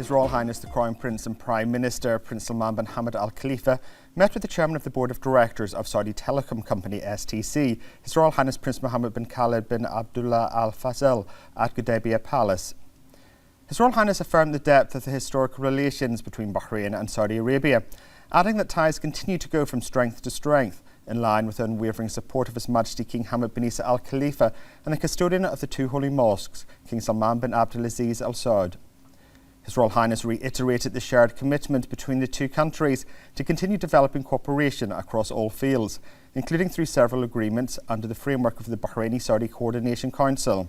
His Royal Highness the Crown Prince and Prime Minister Prince Salman bin Hamad Al Khalifa met with the Chairman of the Board of Directors of Saudi Telecom Company STC, His Royal Highness Prince Mohammed bin Khalid bin Abdullah Al Fazal at Gudaibiya Palace. His Royal Highness affirmed the depth of the historical relations between Bahrain and Saudi Arabia, adding that ties continue to go from strength to strength, in line with the unwavering support of His Majesty King Hamad bin Isa Al Khalifa and the custodian of the two holy mosques, King Salman bin Abdulaziz Al Saud. His Royal Highness reiterated the shared commitment between the two countries to continue developing cooperation across all fields, including through several agreements under the framework of the Bahraini-Saudi Coordination Council.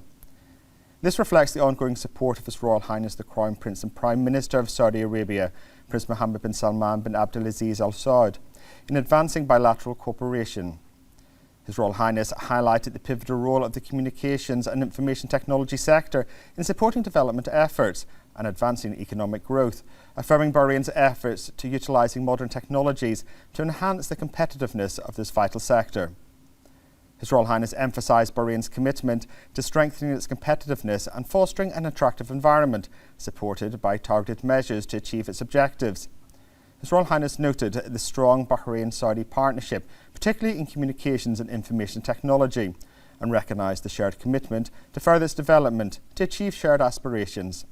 This reflects the ongoing support of His Royal Highness the Crown Prince and Prime Minister of Saudi Arabia, Prince Mohammed bin Salman bin Abdulaziz Al Saud, in advancing bilateral cooperation. His Royal Highness highlighted the pivotal role of the communications and information technology sector in supporting development efforts and advancing economic growth, affirming Bahrain's efforts to utilising modern technologies to enhance the competitiveness of this vital sector. His Royal Highness emphasised Bahrain's commitment to strengthening its competitiveness and fostering an attractive environment, supported by targeted measures to achieve its objectives. His Royal Highness noted the strong Bahrain-Saudi partnership, particularly in communications and information technology, and recognised the shared commitment to further its development to achieve shared aspirations.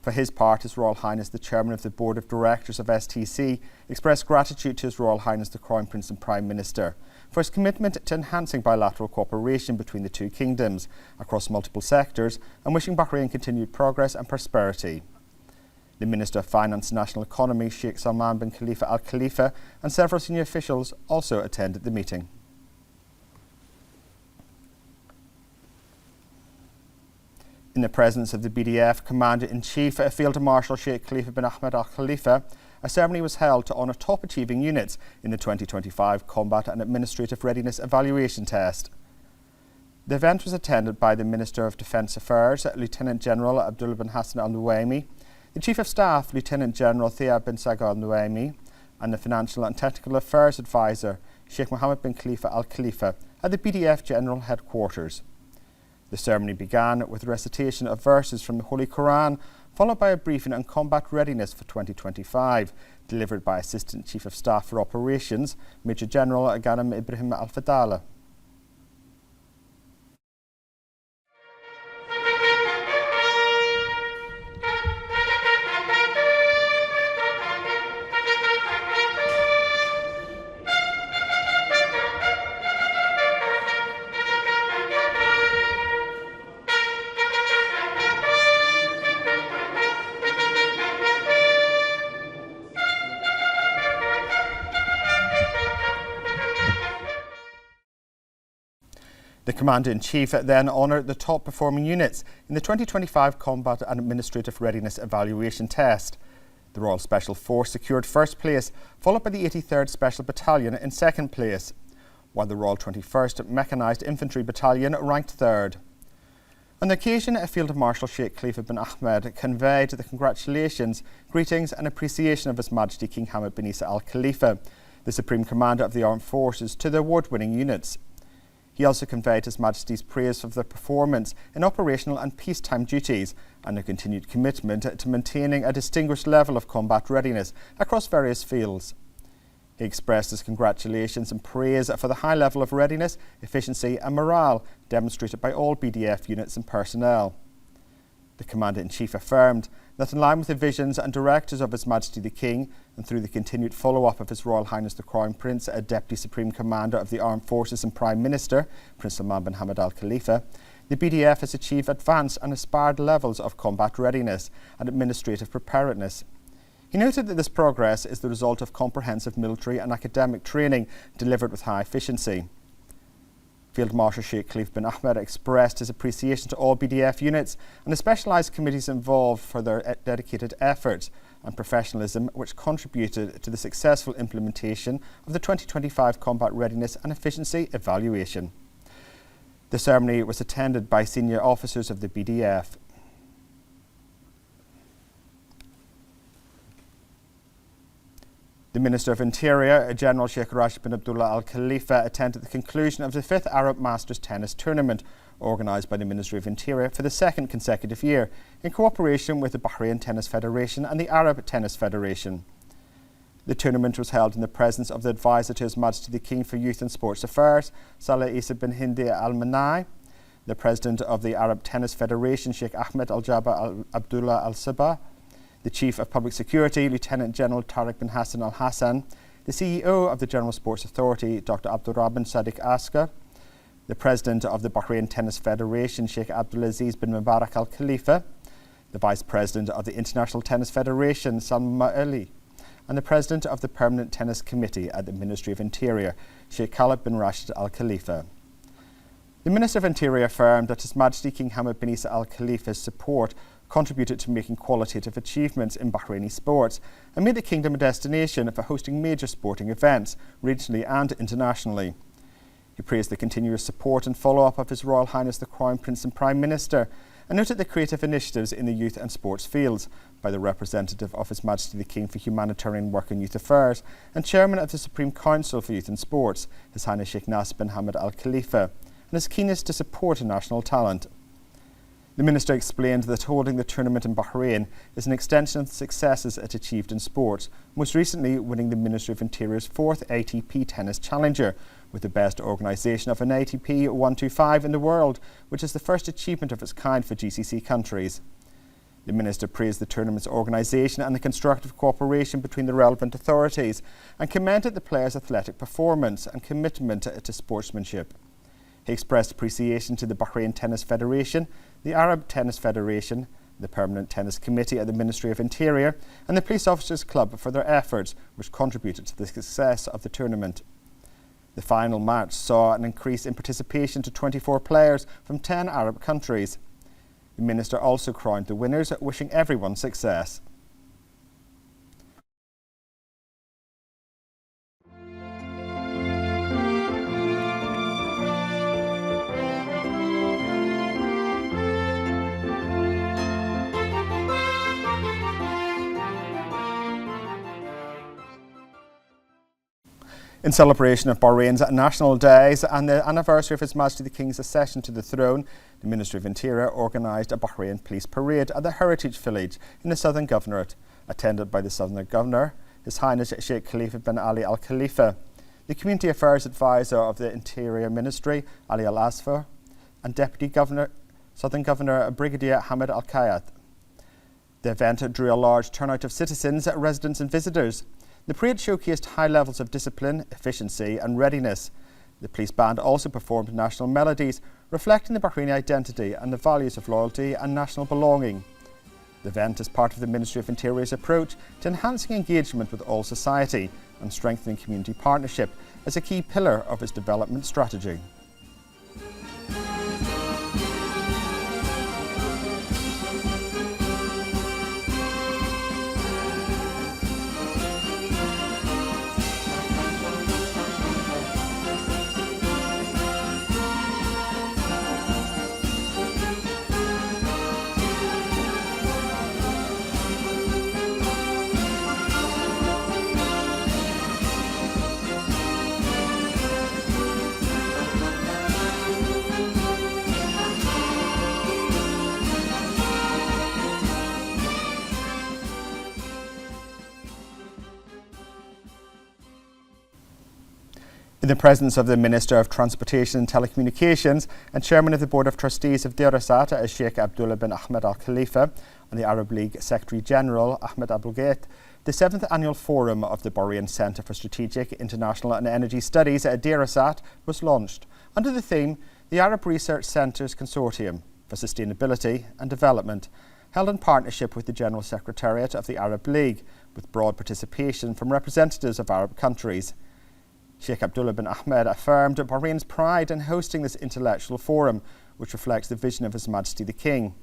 For his part, His Royal Highness the Chairman of the Board of Directors of STC expressed gratitude to His Royal Highness the Crown Prince and Prime Minister for his commitment to enhancing bilateral cooperation between the two kingdoms across multiple sectors and wishing Bahrain continued progress and prosperity. The Minister of Finance and National Economy, Sheikh Salman bin Khalifa Al Khalifa, and several senior officials also attended the meeting. In the presence of the BDF Commander-in-Chief, Field Marshal Sheikh Khalifa bin Ahmed Al Khalifa, a ceremony was held to honour top-achieving units in the 2025 Combat and Administrative Readiness Evaluation Test. The event was attended by the Minister of Defence Affairs, Lieutenant General Abdullah bin Hassan Al Nuaimi, the Chief of Staff, Lieutenant General Thea bin Saga Al Nuaimi, and the Financial and Technical Affairs Advisor, Sheikh Mohammed bin Khalifa Al Khalifa, at the BDF General Headquarters. The ceremony began with a recitation of verses from the Holy Quran, followed by a briefing on combat readiness for 2025, delivered by Assistant Chief of Staff for Operations, Major General Ghanem Ibrahim Al Fadala. The Commander-in-Chief then honoured the top-performing units in the 2025 Combat and Administrative Readiness Evaluation Test. The Royal Special Force secured first place, followed by the 83rd Special Battalion in second place, while the Royal 21st Mechanised Infantry Battalion ranked third. On the occasion, Field Marshal Sheikh Khalifa bin Ahmed conveyed the congratulations, greetings and appreciation of His Majesty King Hamad bin Isa Al Khalifa, the Supreme Commander of the Armed Forces, to the award-winning units. He also conveyed His Majesty's praise of their performance in operational and peacetime duties and their continued commitment to maintaining a distinguished level of combat readiness across various fields. He expressed his congratulations and praise for the high level of readiness, efficiency and morale demonstrated by all BDF units and personnel. The Commander-in-Chief affirmed that in line with the visions and directives of His Majesty the King and through the continued follow-up of His Royal Highness the Crown Prince, a Deputy Supreme Commander of the Armed Forces and Prime Minister, Prince Salman bin Hamad Al Khalifa, the BDF has achieved advanced and aspired levels of combat readiness and administrative preparedness. He noted that this progress is the result of comprehensive military and academic training delivered with high efficiency. Field Marshal Sheikh Khalifa bin Ahmed expressed his appreciation to all BDF units and the specialised committees involved for their dedicated efforts and professionalism which contributed to the successful implementation of the 2025 Combat Readiness and Efficiency Evaluation. The ceremony was attended by senior officers of the BDF. The Minister of Interior, General Sheikh Rashid bin Abdullah Al Khalifa, attended the conclusion of the 5th Arab Masters Tennis Tournament, organised by the Ministry of Interior for the second consecutive year, in cooperation with the Bahrain Tennis Federation and the Arab Tennis Federation. The tournament was held in the presence of the Advisor to His Majesty the King for Youth and Sports Affairs, Salah Isa bin Hindi Al Manai, the President of the Arab Tennis Federation, Sheikh Ahmed Al Jabba Al Abdullah Al Sabah, the Chief of Public Security, Lieutenant General Tariq bin Hassan Al Hassan, the CEO of the General Sports Authority, Dr. Abdurrahman Sadiq Aska, the President of the Bahrain Tennis Federation, Sheikh Abdulaziz bin Mubarak Al Khalifa, the Vice President of the International Tennis Federation, Salma Ali, and the President of the Permanent Tennis Committee at the Ministry of Interior, Sheikh Khalid bin Rashid Al Khalifa. The Minister of Interior affirmed that His Majesty King Hamad bin Isa Al Khalifa's support contributed to making qualitative achievements in Bahraini sports and made the kingdom a destination for hosting major sporting events, regionally and internationally. He praised the continuous support and follow-up of His Royal Highness the Crown Prince and Prime Minister and noted the creative initiatives in the youth and sports fields by the representative of His Majesty the King for Humanitarian Work and Youth Affairs and Chairman of the Supreme Council for Youth and Sports, His Highness Sheikh Nasser bin Hamad Al Khalifa, and his keenness to support national talent. The Minister explained that holding the tournament in Bahrain is an extension of the successes it achieved in sports, most recently winning the Ministry of Interior's 4th ATP Tennis Challenger, with the best organisation of an ATP 125 in the world, which is the first achievement of its kind for GCC countries. The Minister praised the tournament's organisation and the constructive cooperation between the relevant authorities and commended the players' athletic performance and commitment to sportsmanship. He expressed appreciation to the Bahrain Tennis Federation, the Arab Tennis Federation, the Permanent Tennis Committee at the Ministry of Interior, and the Police Officers Club for their efforts, which contributed to the success of the tournament. The final match saw an increase in participation to 24 players from 10 Arab countries. The Minister also crowned the winners, wishing everyone success. In celebration of Bahrain's national days and the anniversary of His Majesty the King's accession to the throne, the Ministry of Interior organised a Bahrain police parade at the Heritage Village in the Southern Governorate, attended by the Southern Governor, His Highness Sheikh Khalifa bin Ali Al Khalifa, the Community Affairs Advisor of the Interior Ministry, Ali Al Asfar, and Deputy Governor, Southern Governor Brigadier Hamid Al Kayat. The event drew a large turnout of citizens, residents and visitors. The parade showcased high levels of discipline, efficiency and readiness. The police band also performed national melodies reflecting the Bahraini identity and the values of loyalty and national belonging. The event is part of the Ministry of Interior's approach to enhancing engagement with all society and strengthening community partnership as a key pillar of its development strategy. In the presence of the Minister of Transportation and Telecommunications and Chairman of the Board of Trustees of Dirasat, Sheikh Abdullah bin Ahmed Al Khalifa, and the Arab League Secretary General, Ahmed Abulgait, the 7th Annual Forum of the Bahrain Centre for Strategic, International and Energy Studies at Dirasat was launched under the theme the Arab Research Centres Consortium for Sustainability and Development, held in partnership with the General Secretariat of the Arab League, with broad participation from representatives of Arab countries. Sheikh Abdullah bin Ahmed affirmed Bahrain's pride in hosting this intellectual forum, which reflects the vision of His Majesty the King.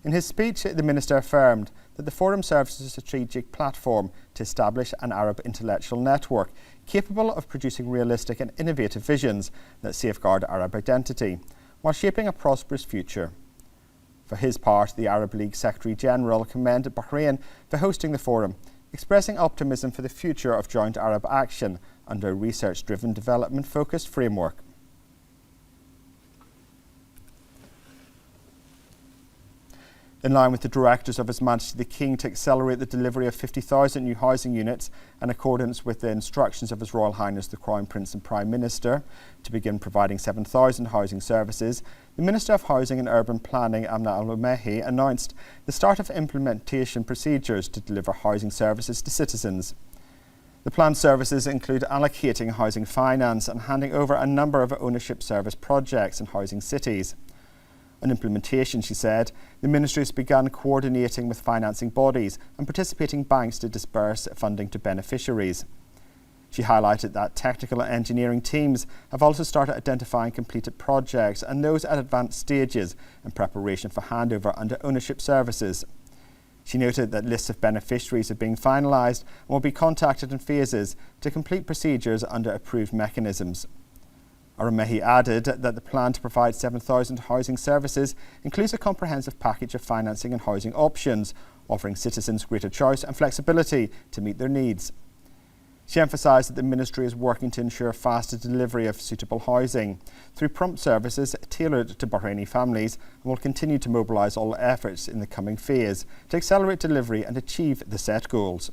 In his speech, the Minister affirmed that the forum serves as a strategic platform to establish an Arab intellectual network capable of producing realistic and innovative visions that safeguard Arab identity, while shaping a prosperous future. For his part, the Arab League Secretary General commended Bahrain for hosting the forum, expressing optimism for the future of joint Arab action under a research-driven development-focused framework. In line with the directives of His Majesty the King to accelerate the delivery of 50,000 new housing units in accordance with the instructions of His Royal Highness the Crown Prince and Prime Minister to begin providing 7,000 housing services, the Minister of Housing and Urban Planning, Amna Al-Mehi, announced the start of implementation procedures to deliver housing services to citizens. The planned services include allocating housing finance and handing over a number of ownership service projects in housing cities. On implementation, she said, the Ministry has begun coordinating with financing bodies and participating banks to disburse funding to beneficiaries. She highlighted that technical and engineering teams have also started identifying completed projects and those at advanced stages in preparation for handover under ownership services. She noted that lists of beneficiaries are being finalised and will be contacted in phases to complete procedures under approved mechanisms. Al-Mehi added that the plan to provide 7,000 housing services includes a comprehensive package of financing and housing options, offering citizens greater choice and flexibility to meet their needs. She emphasised that the Ministry is working to ensure faster delivery of suitable housing through prompt services tailored to Bahraini families and will continue to mobilise all efforts in the coming phase to accelerate delivery and achieve the set goals.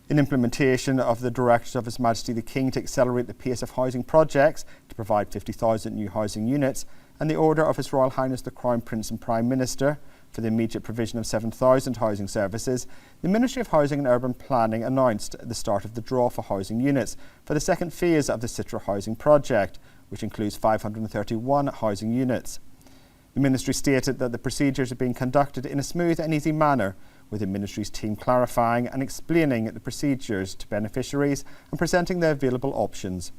In implementation of the directives of His Majesty the King to accelerate the pace of housing projects to provide 50,000 new housing units and the order of His Royal Highness the Crown Prince and Prime Minister for the immediate provision of 7,000 housing services, the Ministry of Housing and Urban Planning announced the start of the draw for housing units for the second phase of the Citra housing project, which includes 531 housing units. The Ministry stated that the procedures are being conducted in a smooth and easy manner, with the Ministry's team clarifying and explaining the procedures to beneficiaries and presenting the available options.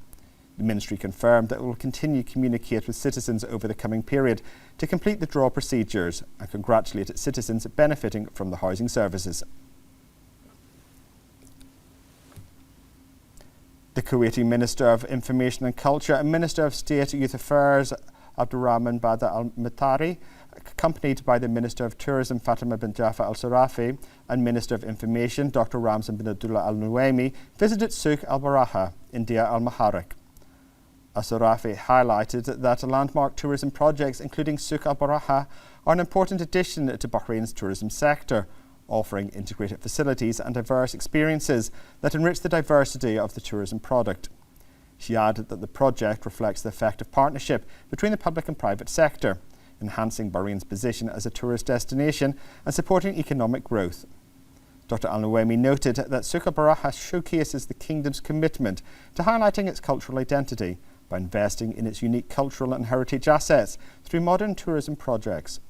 The Ministry confirmed that it will continue to communicate with citizens over the coming period to complete the draw procedures and congratulated citizens benefiting from the housing services. The Kuwaiti Minister of Information and Culture and Minister of State Youth Affairs, Abdurrahman Bada Al-Matari, accompanied by the Minister of Tourism Fatima bin Jaffa Al-Sarafi and Minister of Information Dr. Ramzan bin Abdullah Al-Nuwaimi, visited Souk Al-Baraha in Dia Al-Maharik. Al-Sarafi highlighted that landmark tourism projects including Souk Al-Baraha are an important addition to Bahrain's tourism sector, offering integrated facilities and diverse experiences that enrich the diversity of the tourism product. She added that the project reflects the effective partnership between the public and private sector, enhancing Bahrain's position as a tourist destination and supporting economic growth. Dr. Al-Nuwaimi noted that Souk Al-Baraha showcases the kingdom's commitment to highlighting its cultural identity by investing in its unique cultural and heritage assets through modern tourism projects.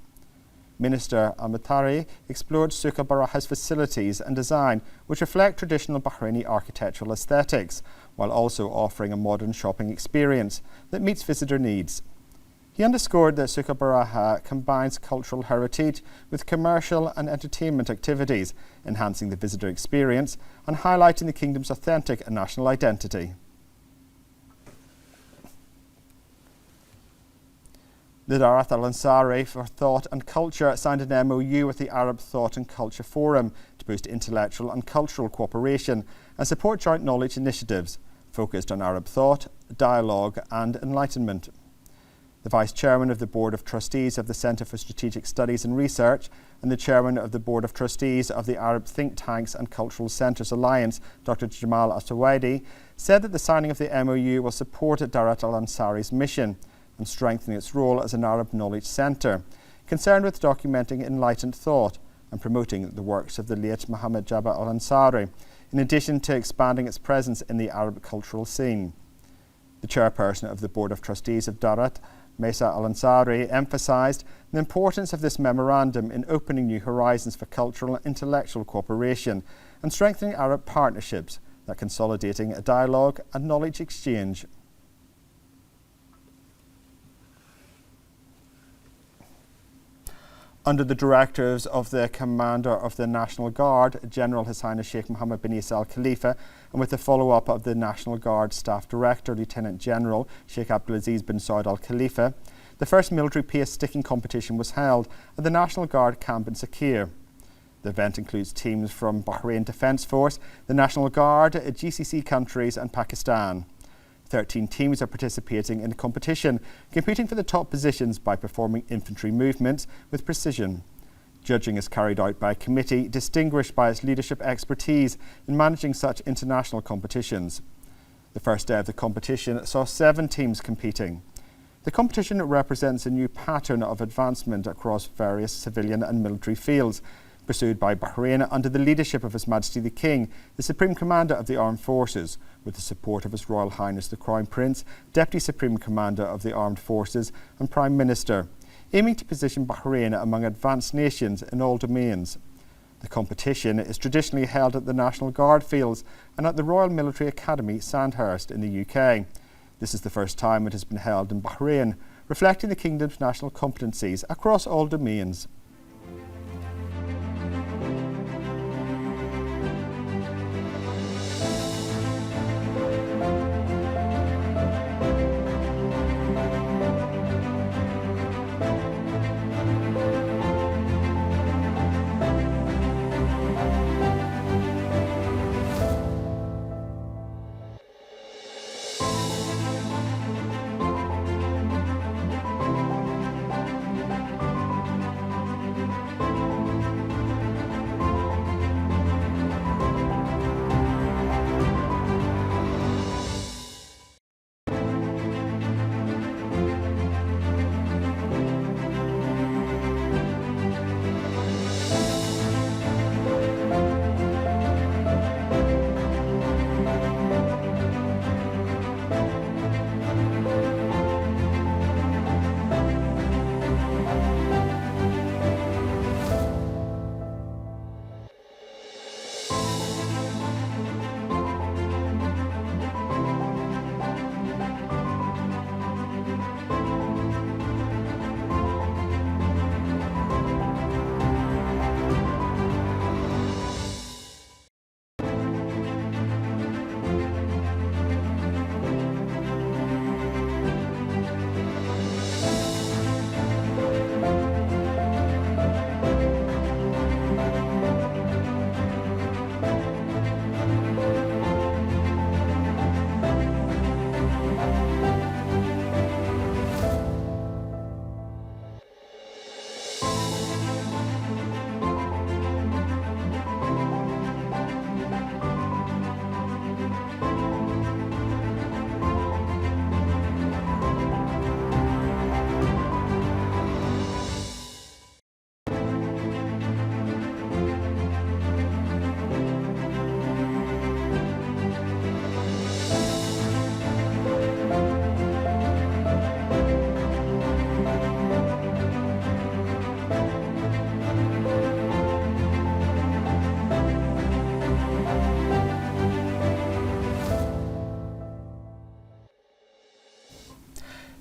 Minister Al-Matari explored Souk Al-Baraha's facilities and design, which reflect traditional Bahraini architectural aesthetics, while also offering a modern shopping experience that meets visitor needs. He underscored that Souk Al-Baraha combines cultural heritage with commercial and entertainment activities, enhancing the visitor experience and highlighting the kingdom's authentic and national identity. The Darat Al-Ansari for Thought and Culture signed an MOU with the Arab Thought and Culture Forum to boost intellectual and cultural cooperation and support joint knowledge initiatives focused on Arab thought, dialogue and enlightenment. The Vice Chairman of the Board of Trustees of the Centre for Strategic Studies and Research and the Chairman of the Board of Trustees of the Arab Think Tanks and Cultural Centres Alliance, Dr. Jamal Asawadi, said that the signing of the MOU will support Darat Al-Ansari's mission and strengthen its role as an Arab knowledge centre, concerned with documenting enlightened thought and promoting the works of the late Muhammad Jabba Al-Ansari, in addition to expanding its presence in the Arab cultural scene. The chairperson of the Board of Trustees of Darat, Mesa Al-Ansari, emphasised the importance of this memorandum in opening new horizons for cultural and intellectual cooperation and strengthening Arab partnerships that consolidating a dialogue and knowledge exchange. Under the directives of the Commander of the National Guard, General His Highness Sheikh Mohammed bin Isa Al Khalifa, and with the follow-up of the National Guard Staff Director, Lieutenant General Sheikh Abdulaziz bin Saud Al Khalifa, the first military pace sticking competition was held at the National Guard camp in Sakir. The event includes teams from Bahrain Defence Force, the National Guard, GCC countries and Pakistan. 13 teams are participating in the competition, competing for the top positions by performing infantry movements with precision. Judging is carried out by a committee distinguished by its leadership expertise in managing such international competitions. The first day of the competition saw 7 teams competing. The competition represents a new pattern of advancement across various civilian and military fields, pursued by Bahrain under the leadership of His Majesty the King, the Supreme Commander of the Armed Forces, with the support of His Royal Highness the Crown Prince, Deputy Supreme Commander of the Armed Forces and Prime Minister, aiming to position Bahrain among advanced nations in all domains. The competition is traditionally held at the National Guard fields and at the Royal Military Academy, Sandhurst in the UK. This is the first time it has been held in Bahrain, reflecting the Kingdom's national competencies across all domains.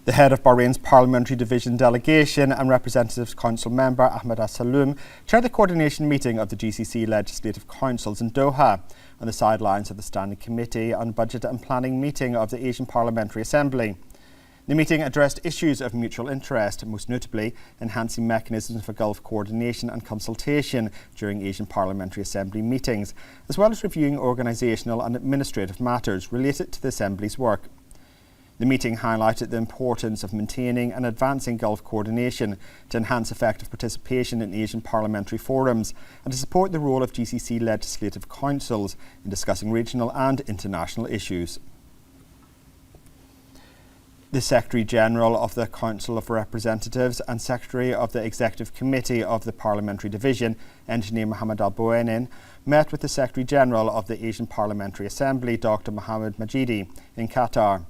The head of Bahrain's Parliamentary Division delegation and Representatives Council member Ahmed As-Saloom chaired the coordination meeting of the GCC Legislative Councils in Doha on the sidelines of the Standing Committee on Budget and Planning meeting of the Asian Parliamentary Assembly. The meeting addressed issues of mutual interest, most notably enhancing mechanisms for Gulf coordination and consultation during Asian Parliamentary Assembly meetings, as well as reviewing organisational and administrative matters related to the Assembly's work. The meeting highlighted the importance of maintaining and advancing Gulf coordination to enhance effective participation in Asian parliamentary forums and to support the role of GCC legislative councils in discussing regional and international issues. The Secretary-General of the Council of Representatives and Secretary of the Executive Committee of the Parliamentary Division, Engineer Mohammed Al-Bouanin, met with the Secretary-General of the Asian Parliamentary Assembly, Dr. Mohammed Majidi, in Qatar.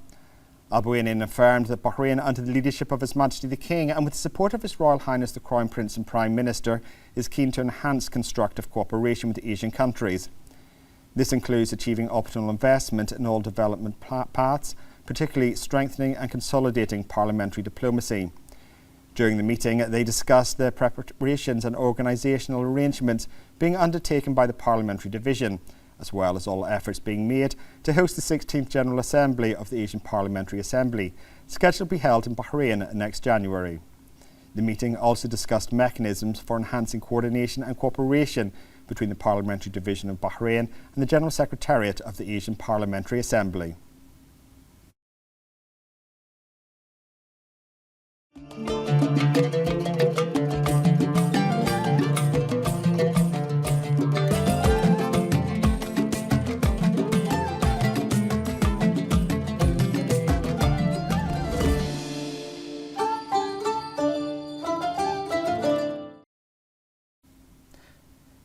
Al-Bouanin affirmed that Bahrain, under the leadership of His Majesty the King and with the support of His Royal Highness the Crown Prince and Prime Minister, is keen to enhance constructive cooperation with Asian countries. This includes achieving optimal investment in all development paths, particularly strengthening and consolidating parliamentary diplomacy. During the meeting, they discussed the preparations and organisational arrangements being undertaken by the Parliamentary Division, as well as all efforts being made to host the 16th General Assembly of the Asian Parliamentary Assembly, scheduled to be held in Bahrain next January. The meeting also discussed mechanisms for enhancing coordination and cooperation between the Parliamentary Division of Bahrain and the General Secretariat of the Asian Parliamentary Assembly.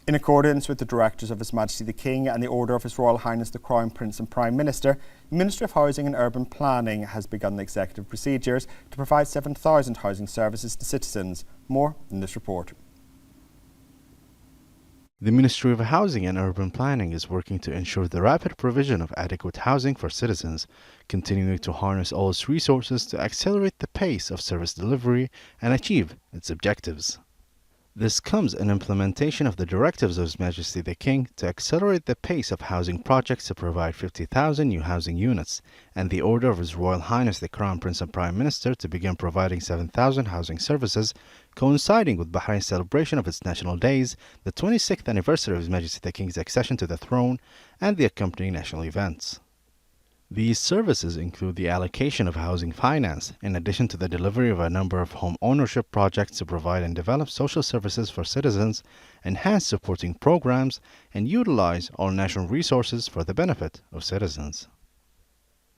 In accordance with the directives of His Majesty the King and the order of His Royal Highness the Crown Prince and Prime Minister, the Ministry of Housing and Urban Planning has begun the executive procedures to provide 7,000 housing services to citizens. More in this report. The Ministry of Housing and Urban Planning is working to ensure the rapid provision of adequate housing for citizens, continuing to harness all its resources to accelerate the pace of service delivery and achieve its objectives. This comes in implementation of the directives of His Majesty the King to accelerate the pace of housing projects to provide 50,000 new housing units, and the order of His Royal Highness the Crown Prince and Prime Minister to begin providing 7,000 housing services, coinciding with Bahrain's celebration of its national days, the 26th anniversary of His Majesty the King's accession to the throne, and the accompanying national events. These services include the allocation of housing finance, in addition to the delivery of a number of home ownership projects to provide and develop social services for citizens, enhance supporting programs, and utilize all national resources for the benefit of citizens.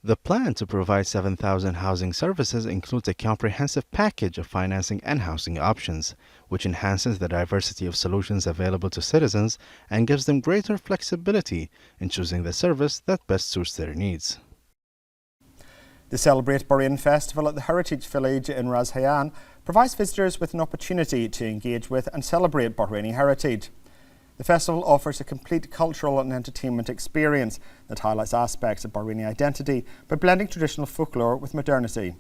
The plan to provide 7,000 housing services includes a comprehensive package of financing and housing options, which enhances the diversity of solutions available to citizens and gives them greater flexibility in choosing the service that best suits their needs. The Celebrate Bahrain Festival at the Heritage Village in Ras Hayyan provides visitors with an opportunity to engage with and celebrate Bahraini heritage. The festival offers a complete cultural and entertainment experience that highlights aspects of Bahraini identity by blending traditional folklore with modernity.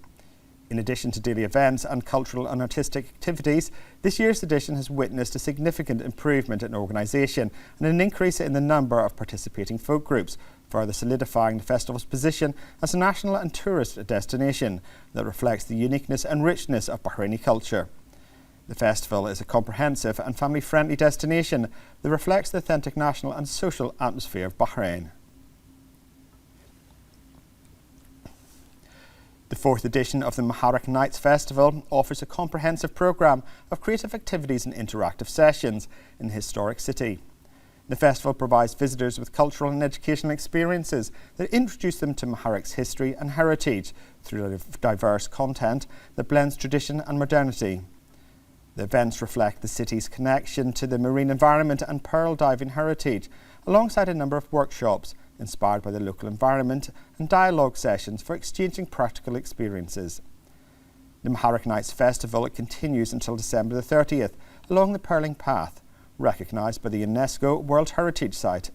In addition to daily events and cultural and artistic activities, this year's edition has witnessed a significant improvement in organisation and an increase in the number of participating folk groups, further solidifying the festival's position as a national and tourist destination that reflects the uniqueness and richness of Bahraini culture. The festival is a comprehensive and family-friendly destination that reflects the authentic national and social atmosphere of Bahrain. The fourth edition of the Muharraq Nights Festival offers a comprehensive programme of creative activities and interactive sessions in the historic city. The festival provides visitors with cultural and educational experiences that introduce them to Muharraq's history and heritage through diverse content that blends tradition and modernity. The events reflect the city's connection to the marine environment and pearl diving heritage, alongside a number of workshops inspired by the local environment and dialogue sessions for exchanging practical experiences. The Muharraq Nights Festival continues until December the 30th along the Pearling Path, recognised by the UNESCO World Heritage Site.